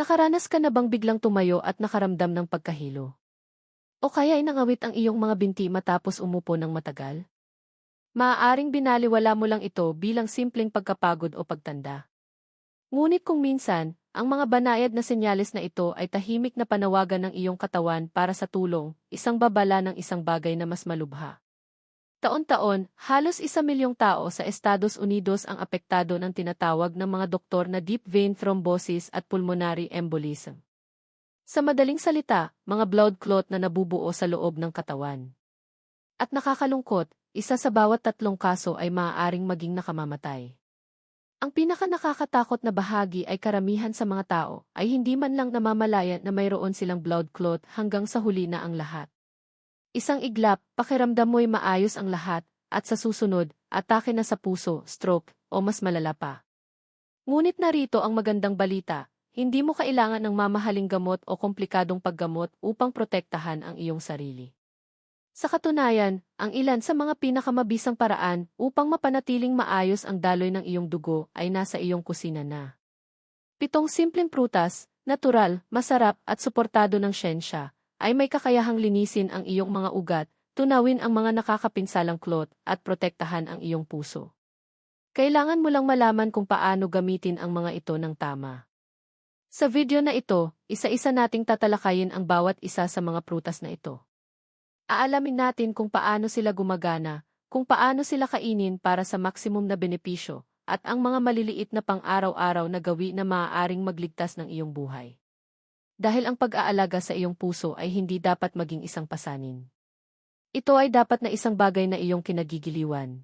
Nakaranas ka na bang biglang tumayo at nakaramdam ng pagkahilo? O kaya ay nangawit ang iyong mga binti matapos umupo ng matagal? Maaaring binaliwala mo lang ito bilang simpleng pagkapagod o pagtanda. Ngunit kung minsan, ang mga banayad na senyales na ito ay tahimik na panawagan ng iyong katawan para sa tulong, isang babala ng isang bagay na mas malubha. Taon-taon, halos 1 milyong tao sa Estados Unidos ang apektado ng tinatawag ng mga doktor na deep vein thrombosis at pulmonary embolism. Sa madaling salita, mga blood clot na nabubuo sa loob ng katawan. At nakakalungkot, isa sa bawat 3 kaso ay maaaring maging nakamamatay. Ang pinaka-nakakatakot na bahagi ay karamihan sa mga tao ay hindi man lang namamalaya na mayroon silang blood clot hanggang sa huli na ang lahat. Isang iglap, pakiramdam mo'y maayos ang lahat, at sa susunod, atake na sa puso, stroke, o mas malala pa. Ngunit narito ang magandang balita, hindi mo kailangan ng mamahaling gamot o komplikadong paggamot upang protektahan ang iyong sarili. Sa katunayan, ang ilan sa mga pinakamabisang paraan upang mapanatiling maayos ang daloy ng iyong dugo ay nasa iyong kusina na. 7 simpleng prutas, natural, masarap at suportado ng siyensya, ay may kakayahang linisin ang iyong mga ugat, tunawin ang mga nakakapinsalang clot, at protektahan ang iyong puso. Kailangan mo lang malaman kung paano gamitin ang mga ito ng tama. Sa video na ito, isa-isa nating tatalakayin ang bawat isa sa mga prutas na ito. Aalamin natin kung paano sila gumagana, kung paano sila kainin para sa maksimum na benepisyo, at ang mga maliliit na pang-araw-araw na gawi na maaaring magligtas ng iyong buhay. Dahil ang pag-aalaga sa iyong puso ay hindi dapat maging isang pasanin. Ito ay dapat na isang bagay na iyong kinagigiliwan.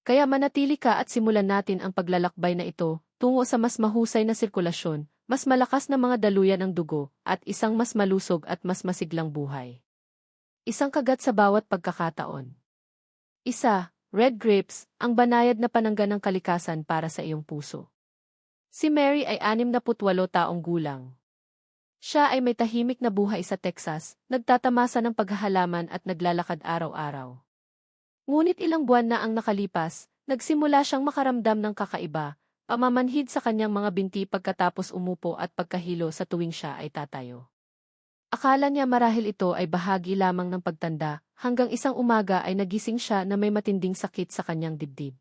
Kaya manatili ka at simulan natin ang paglalakbay na ito tungo sa mas mahusay na sirkulasyon, mas malakas na mga daluyan ng dugo, at isang mas malusog at mas masiglang buhay. Isang kagat sa bawat pagkakataon. 1. Red grapes, ang banayad na panangga ng kalikasan para sa iyong puso. Si Mary ay 68 taong gulang. Siya ay may tahimik na buhay sa Texas, nagtatamasa ng paghahalaman at naglalakad araw-araw. Ngunit ilang buwan na ang nakalipas, nagsimula siyang makaramdam ng kakaiba, pamamanhid sa kanyang mga binti pagkatapos umupo at pagkahilo sa tuwing siya ay tatayo. Akala niya marahil ito ay bahagi lamang ng pagtanda, hanggang isang umaga ay nagising siya na may matinding sakit sa kanyang dibdib.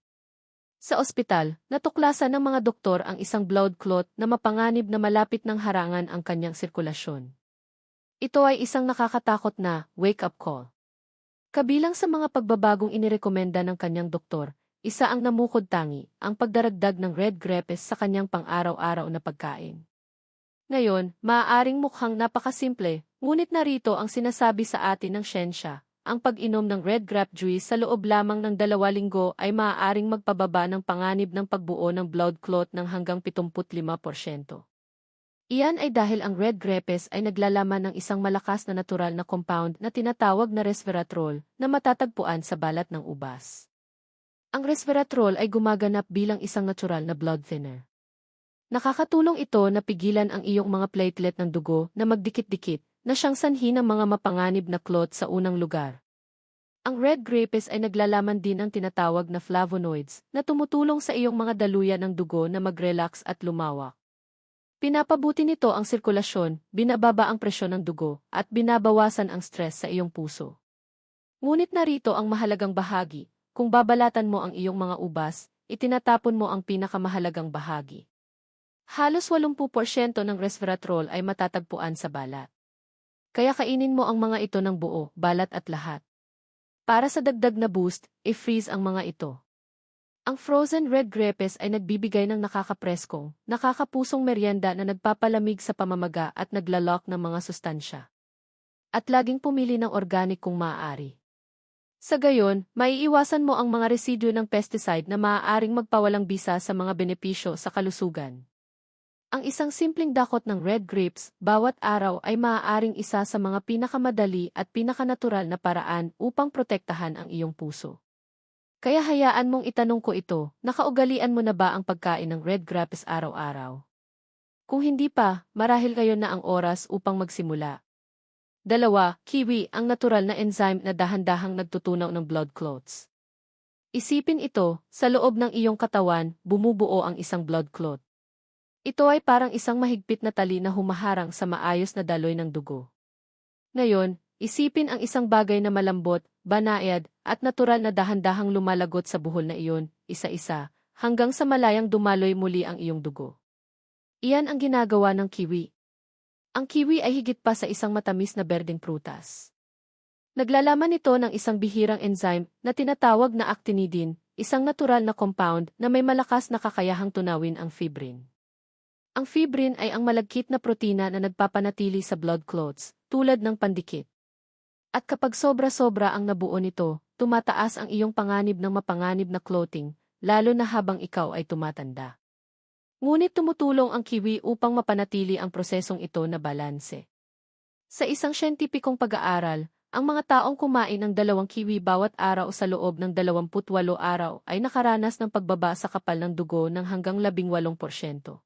Sa ospital, natuklasan ng mga doktor ang isang blood clot na mapanganib na malapit ng harangan ang kanyang sirkulasyon. Ito ay isang nakakatakot na wake-up call. Kabilang sa mga pagbabagong inirekomenda ng kanyang doktor, isa ang namukod-tangi, ang pagdaragdag ng red grapes sa kanyang pang-araw-araw na pagkain. Ngayon, maaaring mukhang napakasimple, ngunit narito ang sinasabi sa atin ng siyensya. Ang pag-inom ng red grape juice sa loob lamang ng 2 linggo ay maaaring magpababa ng panganib ng pagbuo ng blood clot ng hanggang 75%. Iyan ay dahil ang red grapes ay naglalaman ng isang malakas na natural na compound na tinatawag na resveratrol na matatagpuan sa balat ng ubas. Ang resveratrol ay gumaganap bilang isang natural na blood thinner. Nakakatulong ito na pigilan ang iyong mga platelet ng dugo na magdikit-dikit, na siyang sanhi ng mga mapanganib na clot sa unang lugar. Ang red grapes ay naglalaman din ng tinatawag na flavonoids na tumutulong sa iyong mga daluyan ng dugo na mag-relax at lumawak. Pinapabuti nito ang sirkulasyon, binababa ang presyon ng dugo, at binabawasan ang stress sa iyong puso. Ngunit narito ang mahalagang bahagi, kung babalatan mo ang iyong mga ubas, itinatapon mo ang pinakamahalagang bahagi. Halos 80% ng resveratrol ay matatagpuan sa balat. Kaya kainin mo ang mga ito ng buo, balat at lahat. Para sa dagdag na boost, i-freeze ang mga ito. Ang frozen red grapes ay nagbibigay ng nakakapreskong, nakakapusong merienda na nagpapalamig sa pamamaga at naglalok ng mga sustansya. At laging pumili ng organic kung maaari. Sa gayon, maiiwasan mo ang mga residue ng pesticide na maaaring magpawalang bisa sa mga benepisyo sa kalusugan. Ang isang simpleng dakot ng red grapes bawat araw ay maaaring isa sa mga pinakamadali at pinakanatural na paraan upang protektahan ang iyong puso. Kaya hayaan mong itanong ko ito, nakaugalian mo na ba ang pagkain ng red grapes araw-araw? Kung hindi pa, marahil ngayon na ang oras upang magsimula. 2. Kiwi, ang natural na enzyme na dahan-dahang nagtutunaw ng blood clots. Isipin ito, sa loob ng iyong katawan, bumubuo ang isang blood clot. Ito ay parang isang mahigpit na tali na humaharang sa maayos na daloy ng dugo. Ngayon, isipin ang isang bagay na malambot, banayad, at natural na dahan-dahang lumalagot sa buhol na iyon, isa-isa, hanggang sa malayang dumaloy muli ang iyong dugo. Iyan ang ginagawa ng kiwi. Ang kiwi ay higit pa sa isang matamis na berdeng prutas. Naglalaman ito ng isang bihirang enzyme na tinatawag na actinidin, isang natural na compound na may malakas na kakayahang tunawin ang fibrin. Ang fibrin ay ang malagkit na protina na nagpapanatili sa blood clots, tulad ng pandikit. At kapag sobra-sobra ang nabuo nito, tumataas ang iyong panganib ng mapanganib na clotting, lalo na habang ikaw ay tumatanda. Ngunit tumutulong ang kiwi upang mapanatili ang prosesong ito na balanse. Sa isang siyentipikong pag-aaral, ang mga taong kumain ng 2 kiwi bawat araw sa loob ng 28 araw ay nakaranas ng pagbaba sa kapal ng dugo ng hanggang 18%.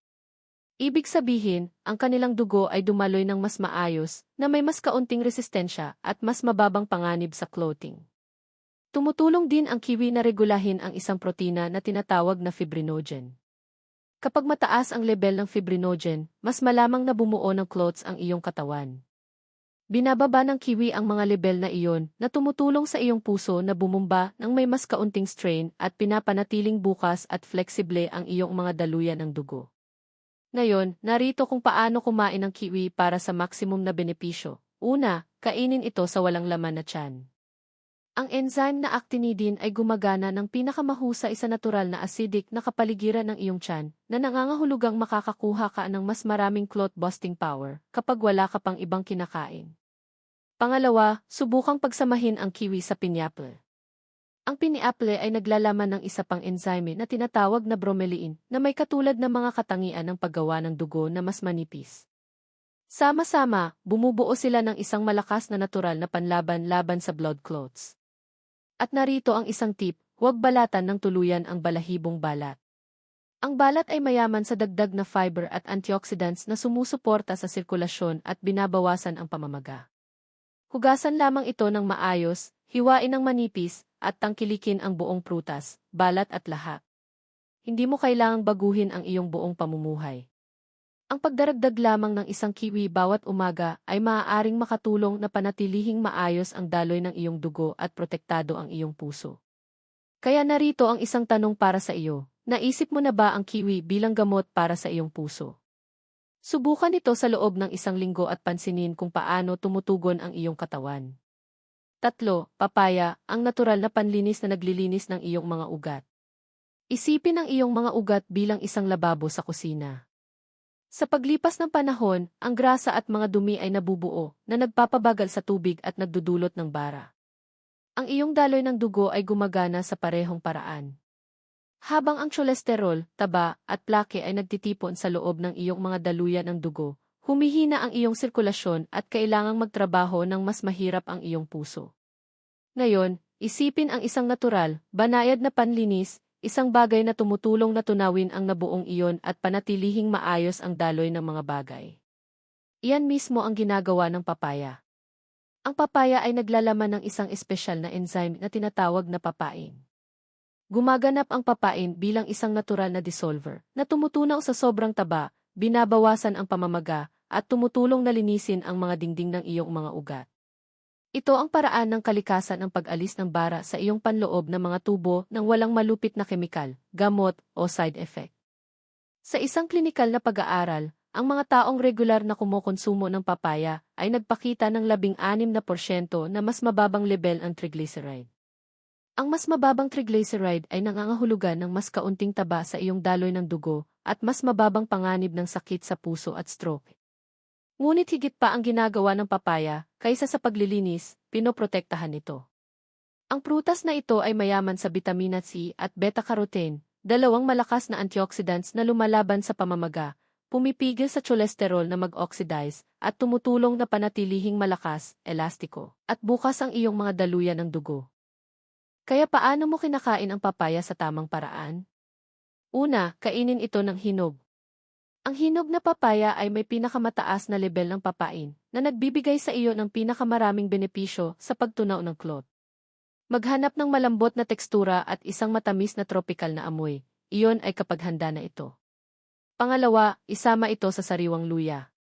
Ibig sabihin, ang kanilang dugo ay dumaloy ng mas maayos, na may mas kaunting resistensya at mas mababang panganib sa clotting. Tumutulong din ang kiwi na regulahin ang isang protina na tinatawag na fibrinogen. Kapag mataas ang level ng fibrinogen, mas malamang na bumuo ng clots ang iyong katawan. Binababa ng kiwi ang mga level na iyon na tumutulong sa iyong puso na bumumba ng may mas kaunting strain at pinapanatiling bukas at fleksible ang iyong mga daluyan ng dugo. Ngayon, narito kung paano kumain ng kiwi para sa maximum na benepisyo. Una, kainin ito sa walang laman na tiyan. Ang enzyme na actinidin ay gumagana ng pinakamahusay sa natural na acidic na kapaligiran ng iyong tiyan na nangangahulugang makakakuha ka ng mas maraming clot-busting power kapag wala ka pang ibang kinakain. Pangalawa, subukang pagsamahin ang kiwi sa pineapple. Ang pineapple ay naglalaman ng isa pang enzyme na tinatawag na bromelain na may katulad na mga katangian ng paggawa ng dugo na mas manipis. Sama-sama, bumubuo sila ng isang malakas na natural na panlaban-laban sa blood clots. At narito ang isang tip, huwag balatan ng tuluyan ang balahibong balat. Ang balat ay mayaman sa dagdag na fiber at antioxidants na sumusuporta sa sirkulasyon at binabawasan ang pamamaga. Hugasan lamang ito ng maayos, hiwain ng manipis, at tangkilikin ang buong prutas, balat at lahat. Hindi mo kailangang baguhin ang iyong buong pamumuhay. Ang pagdaragdag lamang ng isang kiwi bawat umaga ay maaaring makatulong na panatilihing maayos ang daloy ng iyong dugo at protektado ang iyong puso. Kaya narito ang isang tanong para sa iyo, naisip mo na ba ang kiwi bilang gamot para sa iyong puso? Subukan ito sa loob ng 1 linggo at pansinin kung paano tumutugon ang iyong katawan. 3. Papaya, ang natural na panlinis na naglilinis ng iyong mga ugat. Isipin ang iyong mga ugat bilang isang lababo sa kusina. Sa paglipas ng panahon, ang grasa at mga dumi ay nabubuo, na nagpapabagal sa tubig at nagdudulot ng bara. Ang iyong daloy ng dugo ay gumagana sa parehong paraan. Habang ang cholesterol, taba, at plake ay nagtitipon sa loob ng iyong mga daluyan ng dugo, humihina ang iyong sirkulasyon at kailangang magtrabaho ng mas mahirap ang iyong puso. Ngayon, isipin ang isang natural, banayad na panlinis, isang bagay na tumutulong na tunawin ang nabuong iyon at panatilihing maayos ang daloy ng mga bagay. Iyan mismo ang ginagawa ng papaya. Ang papaya ay naglalaman ng isang espesyal na enzyme na tinatawag na papain. Gumaganap ang papain bilang isang natural na dissolver na tumutunaw sa sobrang taba, binabawasan ang pamamaga, at tumutulong na linisin ang mga dingding ng iyong mga ugat. Ito ang paraan ng kalikasan ng pag-alis ng bara sa iyong panloob ng mga tubo nang walang malupit na kemikal, gamot, o side effect. Sa isang klinikal na pag-aaral, ang mga taong regular na kumukonsumo ng papaya ay nagpakita ng 16% na mas mababang level ang triglyceride. Ang mas mababang triglyceride ay nangangahulugan ng mas kaunting taba sa iyong daloy ng dugo at mas mababang panganib ng sakit sa puso at stroke. Ngunit higit pa ang ginagawa ng papaya, kaysa sa paglilinis, pinoprotektahan ito. Ang prutas na ito ay mayaman sa bitamina C at beta-carotene, 2 malakas na antioxidants na lumalaban sa pamamaga, pumipigil sa cholesterol na mag-oxidize, at tumutulong na panatilihing malakas, elastiko, at bukas ang iyong mga daluyan ng dugo. Kaya paano mo kinakain ang papaya sa tamang paraan? Una, kainin ito ng hinog. Ang hinog na papaya ay may pinakamataas na level ng papain na nagbibigay sa iyo ng pinakamaraming benepisyo sa pagtunaw ng clot. Maghanap ng malambot na tekstura at isang matamis na tropical na amoy, iyon ay kapag handa na ito. Pangalawa, isama ito sa sariwang luya.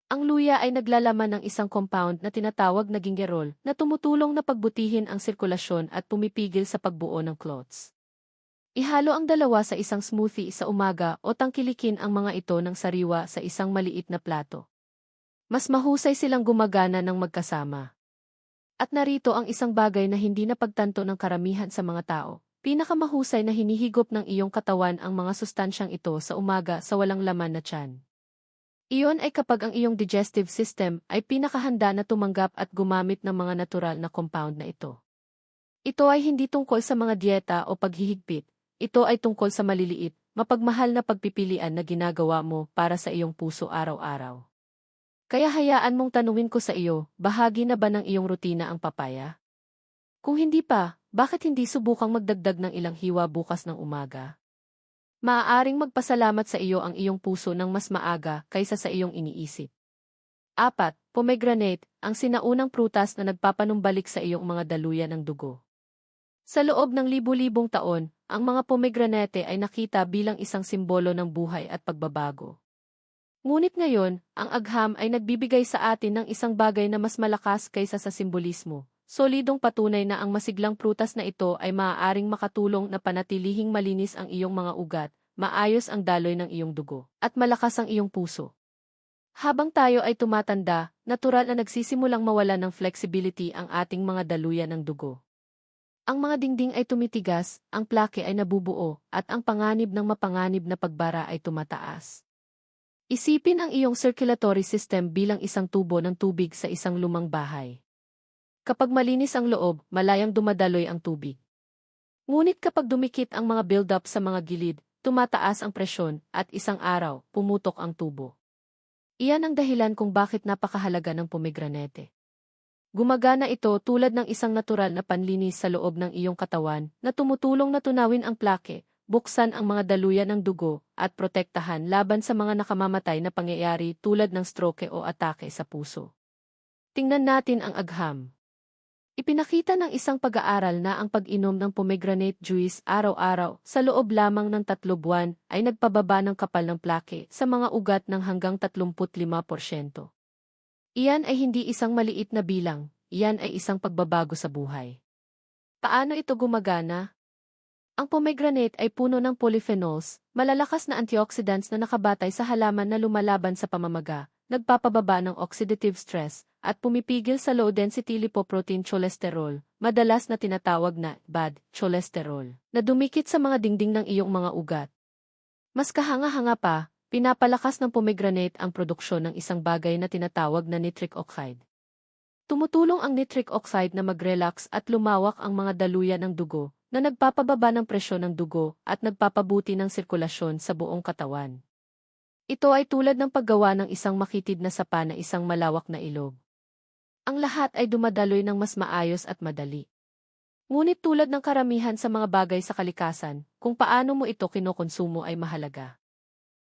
Ang luya ay naglalaman ng isang compound na tinatawag na gingerol na tumutulong na pagbutihin ang sirkulasyon at pumipigil sa pagbuo ng clots. Ihalo ang dalawa sa isang smoothie sa umaga o tangkilikin ang mga ito ng sariwa sa isang maliit na plato. Mas mahusay silang gumagana ng magkasama. At narito ang isang bagay na hindi napagtanto ng karamihan sa mga tao. Pinakamahusay na hinihigop ng iyong katawan ang mga sustansyang ito sa umaga sa walang laman na tiyan. Iyon ay kapag ang iyong digestive system ay pinakahanda na tumanggap at gumamit ng mga natural na compound na ito. Ito ay hindi tungkol sa mga dieta o paghihigpit. Ito ay tungkol sa maliliit, mapagmahal na pagpipilian na ginagawa mo para sa iyong puso araw-araw. Kaya hayaan mong tanungin ko sa iyo, bahagi na ba ng iyong rutina ang papaya? Kung hindi pa, bakit hindi subukang magdagdag ng ilang hiwa bukas ng umaga? Maaaring magpasalamat sa iyo ang iyong puso ng mas maaga kaysa sa iyong iniisip. 4. Pomegranate, ang sinaunang prutas na nagpapanumbalik sa iyong mga daluyan ng dugo. Sa loob ng libu-libong taon, ang mga pomegranate ay nakita bilang isang simbolo ng buhay at pagbabago. Ngunit ngayon, ang agham ay nagbibigay sa atin ng isang bagay na mas malakas kaysa sa simbolismo. Solidong patunay na ang masiglang prutas na ito ay maaaring makatulong na panatilihing malinis ang iyong mga ugat, maayos ang daloy ng iyong dugo, at malakas ang iyong puso. Habang tayo ay tumatanda, natural na nagsisimulang mawala ng flexibility ang ating mga daluyan ng dugo. Ang mga dingding ay tumitigas, ang plake ay nabubuo, at ang panganib ng mapanganib na pagbara ay tumataas. Isipin ang iyong circulatory system bilang isang tubo ng tubig sa isang lumang bahay. Kapag malinis ang loob, malayang dumadaloy ang tubig. Ngunit kapag dumikit ang mga build-up sa mga gilid, tumataas ang presyon at isang araw, pumutok ang tubo. Iyan ang dahilan kung bakit napakahalaga ng pomegranate. Gumagana ito tulad ng isang natural na panlinis sa loob ng iyong katawan na tumutulong na tunawin ang plake, buksan ang mga daluyan ng dugo, at protektahan laban sa mga nakamamatay na pangyayari tulad ng stroke o atake sa puso. Tingnan natin ang agham. Ipinakita ng isang pag-aaral na ang pag-inom ng pomegranate juice araw-araw sa loob lamang ng 3 buwan ay nagpababa ng kapal ng plake sa mga ugat ng hanggang 35%. Iyan ay hindi isang maliit na bilang, iyan ay isang pagbabago sa buhay. Paano ito gumagana? Ang pomegranate ay puno ng polyphenols, malalakas na antioxidants na nakabatay sa halaman na lumalaban sa pamamaga, nagpapababa ng oxidative stress, at pumipigil sa low-density lipoprotein cholesterol, madalas na tinatawag na bad cholesterol, na dumikit sa mga dingding ng iyong mga ugat. Mas kahanga-hanga pa, pinapalakas ng pomegranate ang produksyon ng isang bagay na tinatawag na nitric oxide. Tumutulong ang nitric oxide na mag-relax at lumawak ang mga daluyan ng dugo, na nagpapababa ng presyon ng dugo at nagpapabuti ng sirkulasyon sa buong katawan. Ito ay tulad ng paggawa ng isang makitid na sapa na isang malawak na ilog. Ang lahat ay dumadaloy ng mas maayos at madali. Ngunit tulad ng karamihan sa mga bagay sa kalikasan, kung paano mo ito kinokonsumo ay mahalaga.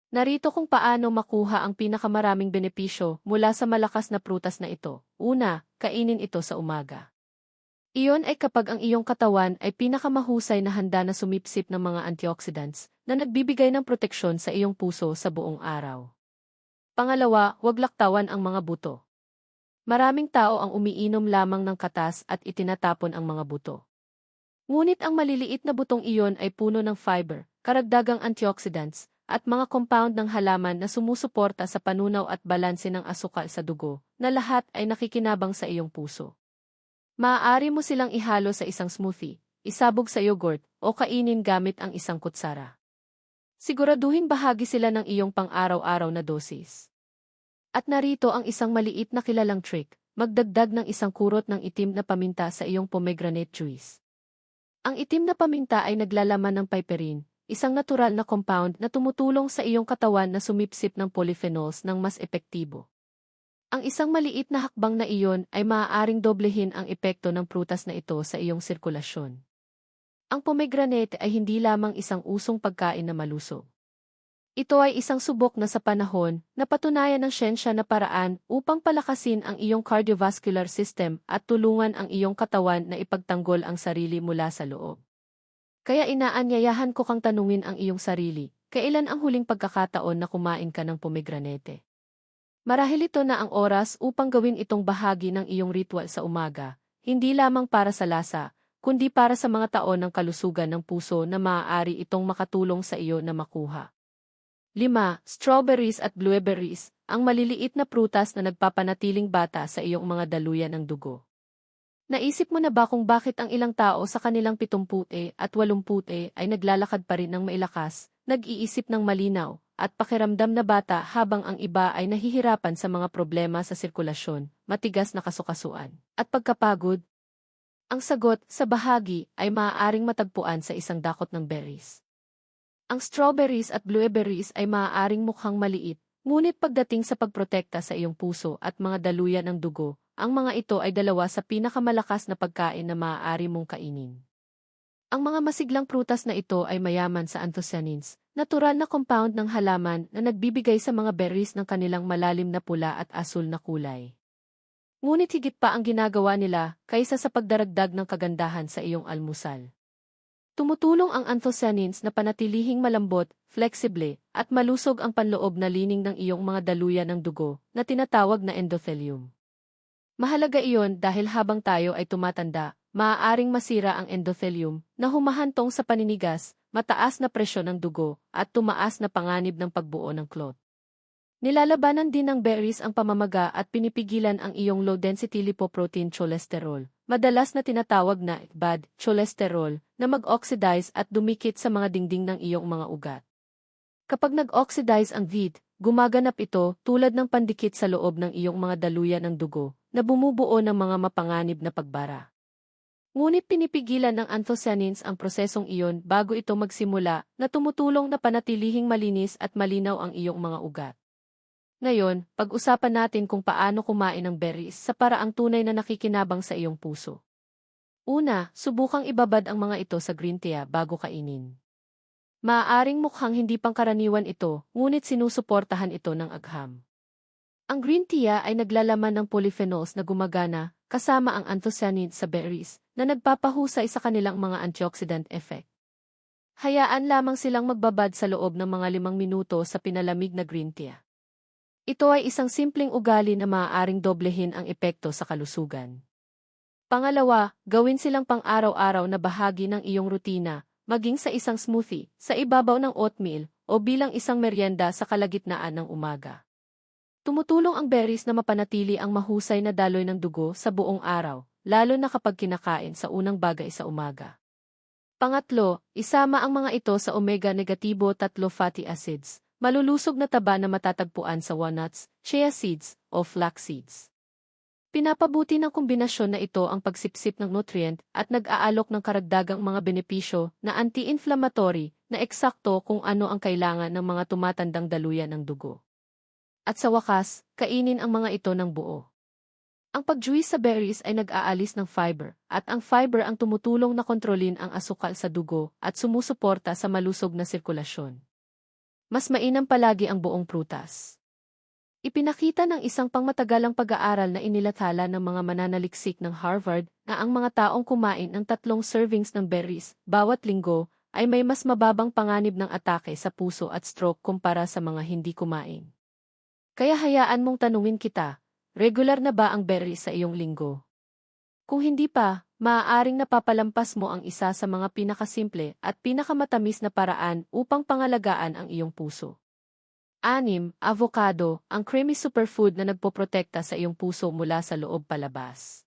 Narito kung paano makuha ang pinakamaraming benepisyo mula sa malakas na prutas na ito. Una, kainin ito sa umaga. Iyon ay kapag ang iyong katawan ay pinakamahusay na handa na sumipsip ng mga antioxidants na nagbibigay ng proteksyon sa iyong puso sa buong araw. Pangalawa, huwag laktawan ang mga buto. Maraming tao ang umiinom lamang ng katas at itinatapon ang mga buto. Ngunit ang maliliit na butong iyon ay puno ng fiber, karagdagang antioxidants, at mga compound ng halaman na sumusuporta sa panunaw at balanse ng asukal sa dugo, na lahat ay nakikinabang sa iyong puso. Maaari mo silang ihalo sa isang smoothie, isabog sa yogurt, o kainin gamit ang isang kutsara. Siguraduhin bahagi sila ng iyong pang-araw-araw na dosis. At narito ang isang maliit na kilalang trick, magdagdag ng isang kurot ng itim na paminta sa iyong pomegranate juice. Ang itim na paminta ay naglalaman ng piperine, isang natural na compound na tumutulong sa iyong katawan na sumipsip ng polyphenols ng mas epektibo. Ang isang maliit na hakbang na iyon ay maaaring doblehin ang epekto ng prutas na ito sa iyong sirkulasyon. Ang pomegranate ay hindi lamang isang usong pagkain na malusog. Ito ay isang subok na sa panahon na patunayan ng siyensya na paraan upang palakasin ang iyong cardiovascular system at tulungan ang iyong katawan na ipagtanggol ang sarili mula sa loob. Kaya inaanyayahan ko kang tanungin ang iyong sarili, kailan ang huling pagkakataon na kumain ka ng pomegranate? Marahil ito na ang oras upang gawin itong bahagi ng iyong ritual sa umaga, hindi lamang para sa lasa, kundi para sa mga taon ng kalusugan ng puso na maaari itong makatulong sa iyo na makuha. 5. Strawberries at blueberries, ang maliliit na prutas na nagpapanatiling bata sa iyong mga daluyan ng dugo. Naisip mo na ba kung bakit ang ilang tao sa kanilang 70 at 80 ay naglalakad pa rin ng mailakas, nag-iisip ng malinaw, at pakiramdam na bata habang ang iba ay nahihirapan sa mga problema sa sirkulasyon, matigas na kasukasuan, at pagkapagod? Ang sagot sa bahagi ay maaaring matagpuan sa isang dakot ng berries. Ang strawberries at blueberries ay maaaring mukhang maliit, ngunit pagdating sa pagprotekta sa iyong puso at mga daluyan ng dugo, ang mga ito ay dalawa sa pinakamalakas na pagkain na maaari mong kainin. Ang mga masiglang prutas na ito ay mayaman sa anthocyanins, natural na compound ng halaman na nagbibigay sa mga berries ng kanilang malalim na pula at asul na kulay. Ngunit higit pa ang ginagawa nila kaysa sa pagdaragdag ng kagandahan sa iyong almusal. Tumutulong ang anthocyanins na panatilihing malambot, flexible, at malusog ang panloob na lining ng iyong mga daluyan ng dugo na tinatawag na endothelium. Mahalaga iyon dahil habang tayo ay tumatanda, maaaring masira ang endothelium na humahantong sa paninigas, mataas na presyon ng dugo, at tumaas na panganib ng pagbuo ng clot. Nilalabanan din ng berries ang pamamaga at pinipigilan ang iyong low-density lipoprotein cholesterol, madalas na tinatawag na bad cholesterol, na mag-oxidize at dumikit sa mga dingding ng iyong mga ugat. Kapag nag-oxidize ang VID, gumaganap ito tulad ng pandikit sa loob ng iyong mga daluyan ng dugo, na bumubuo ng mga mapanganib na pagbara. Ngunit pinipigilan ng anthocyanins ang prosesong iyon bago ito magsimula na tumutulong na panatilihing malinis at malinaw ang iyong mga ugat. Ngayon, pag-usapan natin kung paano kumain ng berries sa paraang tunay na nakikinabang sa iyong puso. Una, subukang ibabad ang mga ito sa green tea bago kainin. Maaaring mukhang hindi pangkaraniwan ito, ngunit sinusuportahan ito ng agham. Ang green tea ay naglalaman ng polyphenols na gumagana, kasama ang anthocyanins sa berries, na nagpapahusay sa kanilang mga antioxidant effect. Hayaan lamang silang magbabad sa loob ng mga 5 minuto sa pinalamig na green tea. Ito ay isang simpleng ugali na maaaring doblehin ang epekto sa kalusugan. Pangalawa, gawin silang pang-araw-araw na bahagi ng iyong rutina, maging sa isang smoothie, sa ibabaw ng oatmeal, o bilang isang merienda sa kalagitnaan ng umaga. Tumutulong ang berries na mapanatili ang mahusay na daloy ng dugo sa buong araw, lalo na kapag kinakain sa unang bagay sa umaga. Pangatlo, isama ang mga ito sa omega-3 fatty acids, malulusog na taba na matatagpuan sa walnuts, chia seeds, o flax seeds. Pinapabuti ng kombinasyon na ito ang pagsipsip ng nutrient at nag-aalok ng karagdagang mga benepisyo na anti-inflammatory na eksakto kung ano ang kailangan ng mga tumatandang daluyan ng dugo. At sa wakas, kainin ang mga ito ng buo. Ang pag-juice sa berries ay nag-aalis ng fiber, at ang fiber ang tumutulong na kontrolin ang asukal sa dugo at sumusuporta sa malusog na sirkulasyon. Mas mainam palagi ang buong prutas. Ipinakita ng isang pangmatagalang pag-aaral na inilathala ng mga mananaliksik ng Harvard na ang mga taong kumain ng 3 servings ng berries bawat linggo ay may mas mababang panganib ng atake sa puso at stroke kumpara sa mga hindi kumain. Kaya hayaan mong tanungin kita, regular na ba ang berries sa iyong linggo? Kung hindi pa, maaaring napapalampas mo ang isa sa mga pinakasimple at pinakamatamis na paraan upang pangalagaan ang iyong puso. 6. Avocado, ang creamy superfood na nagpoprotekta sa iyong puso mula sa loob palabas.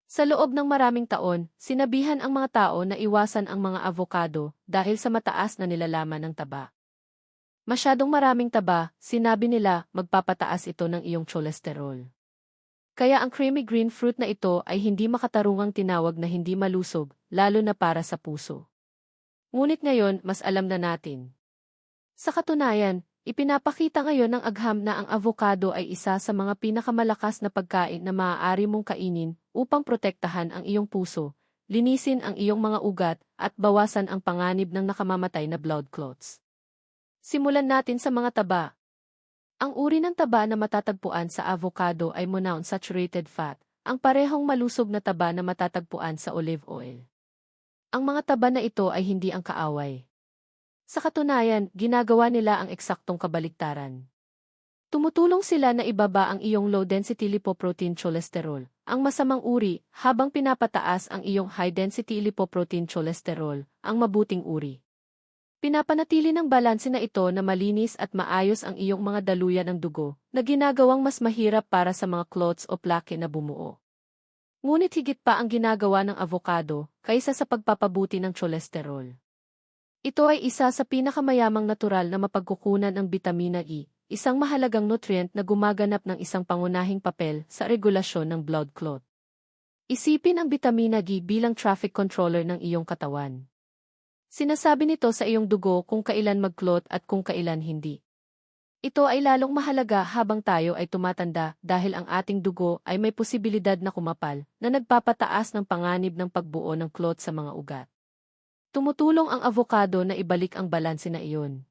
Sa loob ng maraming taon, sinabihan ang mga tao na iwasan ang mga avocado dahil sa mataas na nilalaman ng taba. Masyadong maraming taba, sinabi nila, magpapataas ito ng iyong cholesterol. Kaya ang creamy green fruit na ito ay hindi makatarungang tinawag na hindi malusog, lalo na para sa puso. Ngunit ngayon, mas alam na natin. Sa katunayan, ipinapakita ngayon ng agham na ang avocado ay isa sa mga pinakamalakas na pagkain na maaari mong kainin upang protektahan ang iyong puso, linisin ang iyong mga ugat, at bawasan ang panganib ng nakamamatay na blood clots. Simulan natin sa mga taba. Ang uri ng taba na matatagpuan sa avocado ay monounsaturated fat, ang parehong malusog na taba na matatagpuan sa olive oil. Ang mga taba na ito ay hindi ang kaaway. Sa katunayan, ginagawa nila ang eksaktong kabaliktaran. Tumutulong sila na ibaba ang iyong low-density lipoprotein cholesterol, ang masamang uri, habang pinapataas ang iyong high-density lipoprotein cholesterol, ang mabuting uri. Pinapanatili ng balanse na ito na malinis at maayos ang iyong mga daluyan ng dugo, na ginagawang mas mahirap para sa mga clots o plaque na bumuo. Ngunit higit pa ang ginagawa ng avocado kaysa sa pagpapabuti ng cholesterol. Ito ay isa sa pinakamayamang natural na mapagkukunan ng bitamina E, isang mahalagang nutrient na gumaganap ng isang pangunahing papel sa regulasyon ng blood clot. Isipin ang bitamina E bilang traffic controller ng iyong katawan. Sinasabi nito sa iyong dugo kung kailan mag-clot at kung kailan hindi. Ito ay lalong mahalaga habang tayo ay tumatanda dahil ang ating dugo ay may posibilidad na kumapal na nagpapataas ng panganib ng pagbuo ng clot sa mga ugat. Tumutulong ang avocado na ibalik ang balanse na iyon.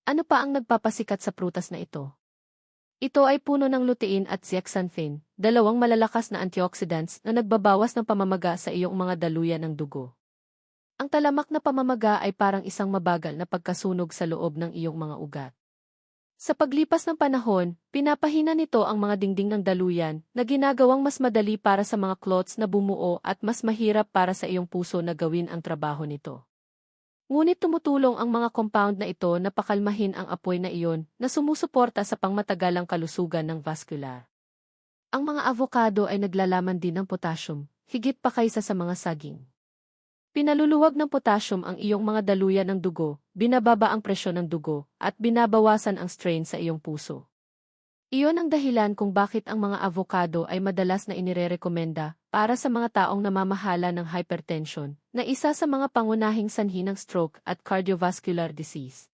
Ano pa ang nagpapasikat sa prutas na ito? Ito ay puno ng lutein at zeaxanthin, dalawang malalakas na antioxidants na nagbabawas ng pamamaga sa iyong mga daluyan ng dugo. Ang talamak na pamamaga ay parang isang mabagal na pagkasunog sa loob ng iyong mga ugat. Sa paglipas ng panahon, pinapahina nito ang mga dingding ng daluyan na ginagawang mas madali para sa mga clots na bumuo at mas mahirap para sa iyong puso na gawin ang trabaho nito. Ngunit tumutulong ang mga compound na ito na pakalmahin ang apoy na iyon na sumusuporta sa pangmatagalang kalusugan ng vascular. Ang mga avocado ay naglalaman din ng potassium, higit pa kaysa sa mga saging. Pinaluluwag ng potassium ang iyong mga daluyan ng dugo, binababa ang presyon ng dugo, at binabawasan ang strain sa iyong puso. Iyon ang dahilan kung bakit ang mga avocado ay madalas na inirerekomenda para sa mga taong namamahala ng hypertension, na isa sa mga pangunahing sanhi ng stroke at cardiovascular disease.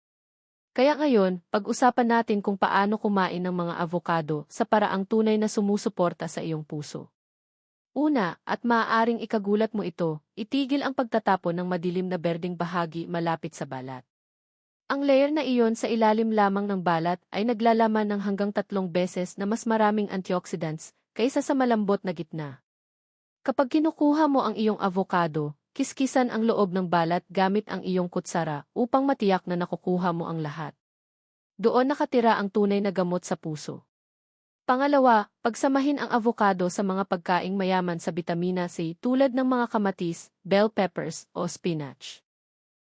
Kaya ngayon, pag-usapan natin kung paano kumain ng mga avocado sa paraang tunay na sumusuporta sa iyong puso. Una, at maaaring ikagulat mo ito, itigil ang pagtatapon ng madilim na berdeng bahagi malapit sa balat. Ang layer na iyon sa ilalim lamang ng balat ay naglalaman ng hanggang 3 beses na mas maraming antioxidants kaysa sa malambot na gitna. Kapag kinukuha mo ang iyong avocado, kiskisan ang loob ng balat gamit ang iyong kutsara upang matiyak na nakukuha mo ang lahat. Doon nakatira ang tunay na gamot sa puso. Pangalawa, pagsamahin ang avocado sa mga pagkaing mayaman sa bitamina C tulad ng mga kamatis, bell peppers, o spinach.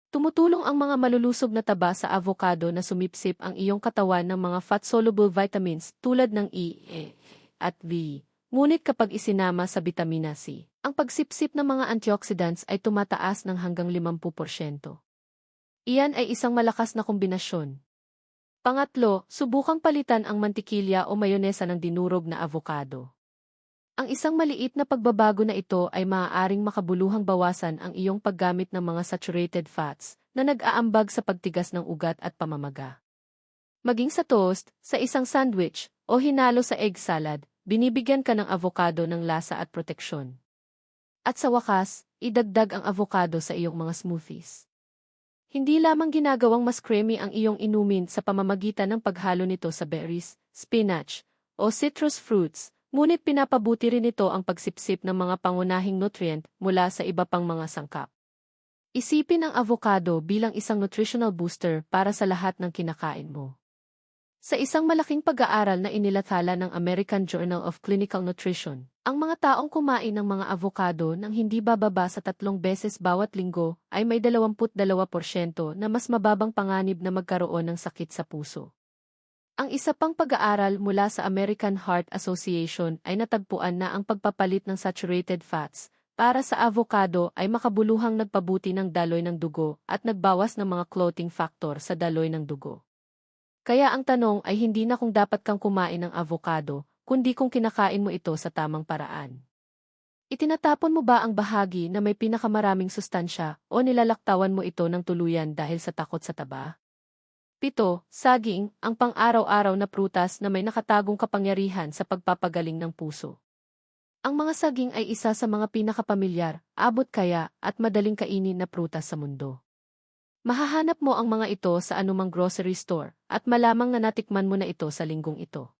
Tumutulong ang mga malulusob na taba sa avocado na sumipsip ang iyong katawan ng mga fat-soluble vitamins tulad ng E, at V. Ngunit kapag isinama sa bitamina C, ang pagsipsip ng mga antioxidants ay tumataas ng hanggang 50%. Iyan ay isang malakas na kombinasyon. Pangatlo, subukang palitan ang mantikilya o mayonesa ng dinurog na avocado. Ang isang maliit na pagbabago na ito ay maaaring makabuluhang bawasan ang iyong paggamit ng mga saturated fats na nag-aambag sa pagtigas ng ugat at pamamaga. Maging sa toast, sa isang sandwich, o hinalo sa egg salad, binibigyan ka ng avocado ng lasa at proteksyon. At sa wakas, idagdag ang avocado sa iyong mga smoothies. Hindi lamang ginagawang mas creamy ang iyong inumin sa pamamagitan ng paghalo nito sa berries, spinach, o citrus fruits, ngunit pinapabuti rin ito ang pagsipsip ng mga pangunahing nutrient mula sa iba pang mga sangkap. Isipin ang avocado bilang isang nutritional booster para sa lahat ng kinakain mo. Sa isang malaking pag-aaral na inilathala ng American Journal of Clinical Nutrition, ang mga taong kumain ng mga avocado nang hindi bababa sa 3 beses bawat linggo ay may 22% na mas mababang panganib na magkaroon ng sakit sa puso. Ang isa pang pag-aaral mula sa American Heart Association ay natagpuan na ang pagpapalit ng saturated fats para sa avocado ay makabuluhang nagpabuti ng daloy ng dugo at nagbawas ng mga clotting factor sa daloy ng dugo. Kaya ang tanong ay hindi na kung dapat kang kumain ng avocado, kundi kung kinakain mo ito sa tamang paraan. Itinatapon mo ba ang bahagi na may pinakamaraming sustansya o nilalaktawan mo ito ng tuluyan dahil sa takot sa taba? 7. Saging, ang pang-araw-araw na prutas na may nakatagong kapangyarihan sa pagpapagaling ng puso. Ang mga saging ay isa sa mga pinakapamilyar, abot kaya, at madaling kainin na prutas sa mundo. Mahahanap mo ang mga ito sa anumang grocery store, at malamang na natikman mo na ito sa linggong ito.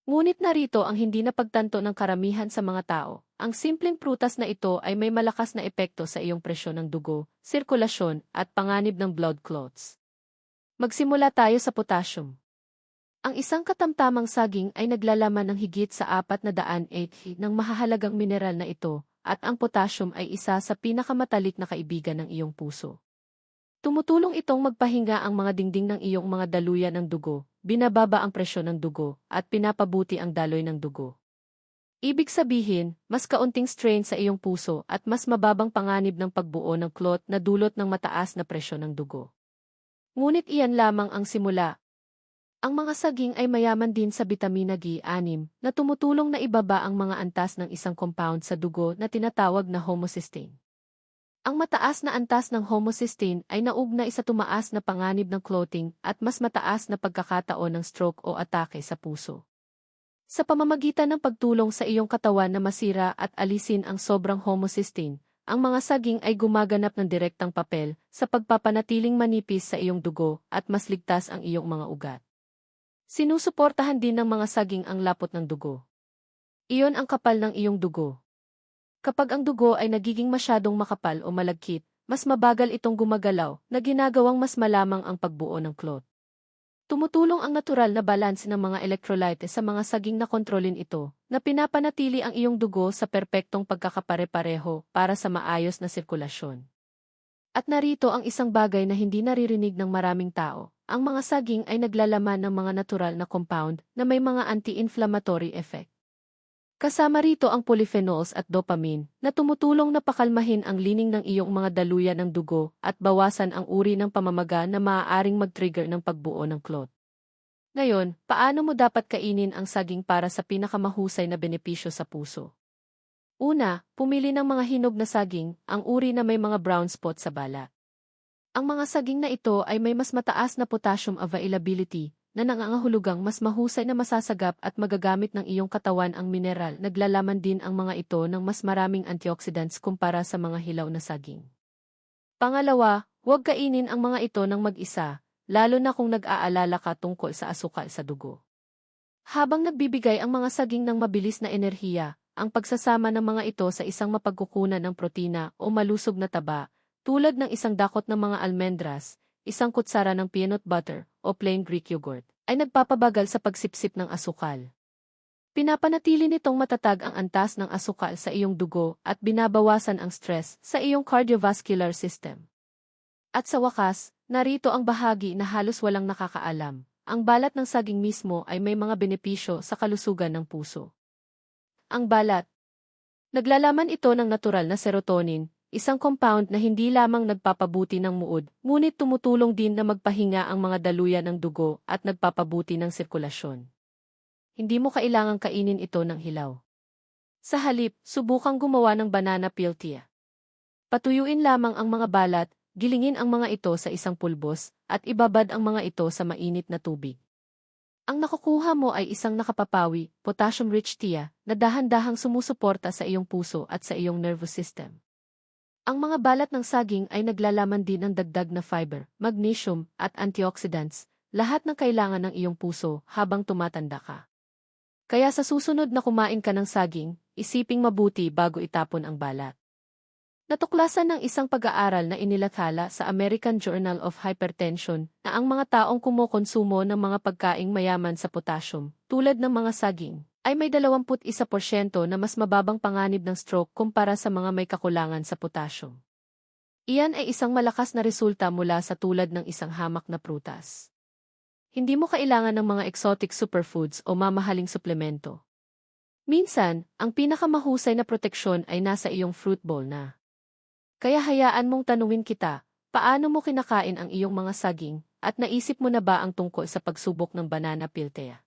Ngunit narito ang hindi napagtanto ng karamihan sa mga tao, ang simpleng prutas na ito ay may malakas na epekto sa iyong presyon ng dugo, sirkulasyon, at panganib ng blood clots. Magsimula tayo sa potassium. Ang isang katamtamang saging ay naglalaman ng higit sa 480 ng mahahalagang mineral na ito, at ang potassium ay isa sa pinakamatalik na kaibigan ng iyong puso. Tumutulong itong magpahinga ang mga dingding ng iyong mga daluyan ng dugo, binababa ang presyon ng dugo, at pinapabuti ang daloy ng dugo. Ibig sabihin, mas kaunting strain sa iyong puso at mas mababang panganib ng pagbuo ng clot na dulot ng mataas na presyon ng dugo. Ngunit iyan lamang ang simula. Ang mga saging ay mayaman din sa bitamina G6 na tumutulong na ibaba ang mga antas ng isang compound sa dugo na tinatawag na homocysteine. Ang mataas na antas ng homocysteine ay naugnay sa tumaas na panganib ng clotting at mas mataas na pagkakataon ng stroke o atake sa puso. Sa pamamagitan ng pagtulong sa iyong katawan na masira at alisin ang sobrang homocysteine, ang mga saging ay gumaganap ng direktang papel sa pagpapanatiling manipis sa iyong dugo at mas ligtas ang iyong mga ugat. Sinusuportahan din ng mga saging ang lapot ng dugo. Iyon ang kapal ng iyong dugo. Kapag ang dugo ay nagiging masyadong makapal o malagkit, mas mabagal itong gumagalaw na ginagawang mas malamang ang pagbuo ng clot. Tumutulong ang natural na balanse ng mga electrolyte sa mga saging na kontrolin ito, na pinapanatili ang iyong dugo sa perpektong pagkakapare-pareho para sa maayos na sirkulasyon. At narito ang isang bagay na hindi naririnig ng maraming tao. Ang mga saging ay naglalaman ng mga natural na compound na may mga anti-inflammatory effect. Kasama rito ang polyphenols at dopamine na tumutulong na pakalmahin ang lining ng iyong mga daluyan ng dugo at bawasan ang uri ng pamamaga na maaaring mag-trigger ng pagbuo ng clot. Ngayon, paano mo dapat kainin ang saging para sa pinakamahusay na benepisyo sa puso? Una, pumili ng mga hinog na saging, ang uri na may mga brown spot sa balat. Ang mga saging na ito ay may mas mataas na potassium availability, na nangangahulugang mas mahusay na masasagap at magagamit ng iyong katawan ang mineral. Naglalaman din ang mga ito ng mas maraming antioxidants kumpara sa mga hilaw na saging. Pangalawa, huwag kainin ang mga ito ng mag-isa, lalo na kung nag-aalala ka tungkol sa asukal sa dugo. Habang nagbibigay ang mga saging ng mabilis na enerhiya, ang pagsasama ng mga ito sa isang mapagkukunan ng protina o malusog na taba, tulad ng isang dakot ng mga almendras, isang kutsara ng peanut butter o plain Greek yogurt, ay nagpapabagal sa pagsipsip ng asukal. Pinapanatili nitong matatag ang antas ng asukal sa iyong dugo at binabawasan ang stress sa iyong cardiovascular system. At sa wakas, narito ang bahagi na halos walang nakakaalam. Ang balat ng saging mismo ay may mga benepisyo sa kalusugan ng puso. Ang balat. Naglalaman ito ng natural na serotonin, isang compound na hindi lamang nagpapabuti ng muod, ngunit tumutulong din na magpahinga ang mga daluyan ng dugo at nagpapabuti ng sirkulasyon. Hindi mo kailangang kainin ito ng hilaw. Sa halip, subukang gumawa ng banana peel tea. Patuyuin lamang ang mga balat, gilingin ang mga ito sa isang pulbos, at ibabad ang mga ito sa mainit na tubig. Ang nakukuha mo ay isang nakapapawi, potassium-rich tea, na dahan-dahang sumusuporta sa iyong puso at sa iyong nervous system. Ang mga balat ng saging ay naglalaman din ng dagdag na fiber, magnesium, at antioxidants, lahat ng kailangan ng iyong puso habang tumatanda ka. Kaya sa susunod na kumain ka ng saging, isiping mabuti bago itapon ang balat. Natuklasan ng isang pag-aaral na inilathala sa American Journal of Hypertension na ang mga taong kumukonsumo ng mga pagkaing mayaman sa potassium, tulad ng mga saging, ay may 21% na mas mababang panganib ng stroke kumpara sa mga may kakulangan sa potassium. Iyan ay isang malakas na resulta mula sa tulad ng isang hamak na prutas. Hindi mo kailangan ng mga exotic superfoods o mamahaling suplemento. Minsan, ang pinakamahusay na proteksyon ay nasa iyong fruit bowl na. Kaya hayaan mong tanungin kita, paano mo kinakain ang iyong mga saging, at naisip mo na ba ang tungkol sa pagsubok ng banana peel tea?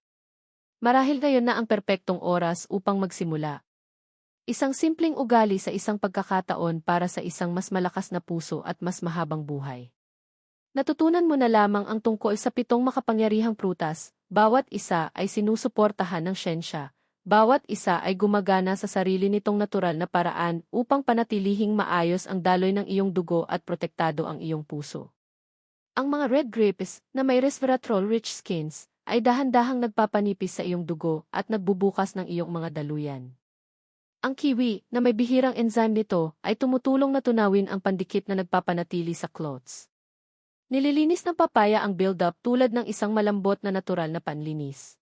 Marahil ngayon na ang perpektong oras upang magsimula. Isang simpleng ugali sa isang pagkakataon para sa isang mas malakas na puso at mas mahabang buhay. Natutunan mo na lamang ang tungkol sa 7 makapangyarihang prutas, bawat isa ay sinusuportahan ng siyensya, bawat isa ay gumagana sa sarili nitong natural na paraan upang panatilihing maayos ang daloy ng iyong dugo at protektado ang iyong puso. Ang mga red grapes na may resveratrol-rich skins ay dahan-dahang nagpapanipis sa iyong dugo at nagbubukas ng iyong mga daluyan. Ang kiwi, na may bihirang enzyme nito, ay tumutulong na tunawin ang pandikit na nagpapanatili sa clots. Nililinis ng papaya ang build-up tulad ng isang malambot na natural na panlinis.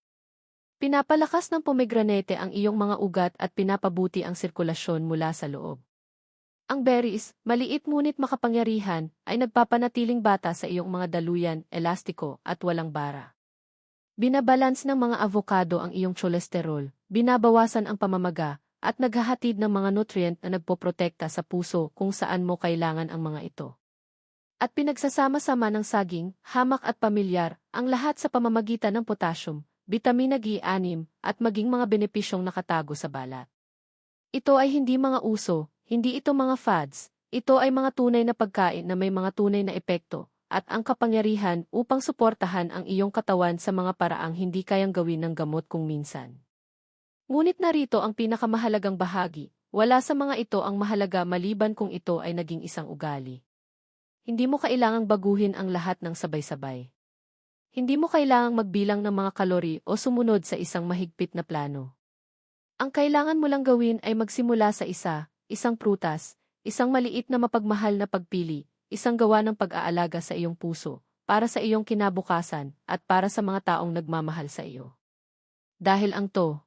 Pinapalakas ng pomegranate ang iyong mga ugat at pinapabuti ang sirkulasyon mula sa loob. Ang berries, maliit ngunit makapangyarihan, ay nagpapanatiling bata sa iyong mga daluyan, elastiko, at walang bara. Binabalance ng mga avocado ang iyong cholesterol, binabawasan ang pamamaga, at naghahatid ng mga nutrient na nagpoprotekta sa puso kung saan mo kailangan ang mga ito. At pinagsasama-sama ng saging, hamak at pamilyar, ang lahat sa pamamagitan ng potassium, bitamina B6, at maging mga benepisyong nakatago sa balat. Ito ay hindi mga uso, hindi ito mga fads, ito ay mga tunay na pagkain na may mga tunay na epekto, at ang kapangyarihan upang suportahan ang iyong katawan sa mga paraang hindi kayang gawin ng gamot kung minsan. Ngunit narito ang pinakamahalagang bahagi, wala sa mga ito ang mahalaga maliban kung ito ay naging isang ugali. Hindi mo kailangang baguhin ang lahat ng sabay-sabay. Hindi mo kailangang magbilang ng mga kalori o sumunod sa isang mahigpit na plano. Ang kailangan mo lang gawin ay magsimula sa isang prutas, isang maliit na mapagmahal na pagpili, isang gawa ng pag-aalaga sa iyong puso, para sa iyong kinabukasan, at para sa mga taong nagmamahal sa iyo. Dahil ang to,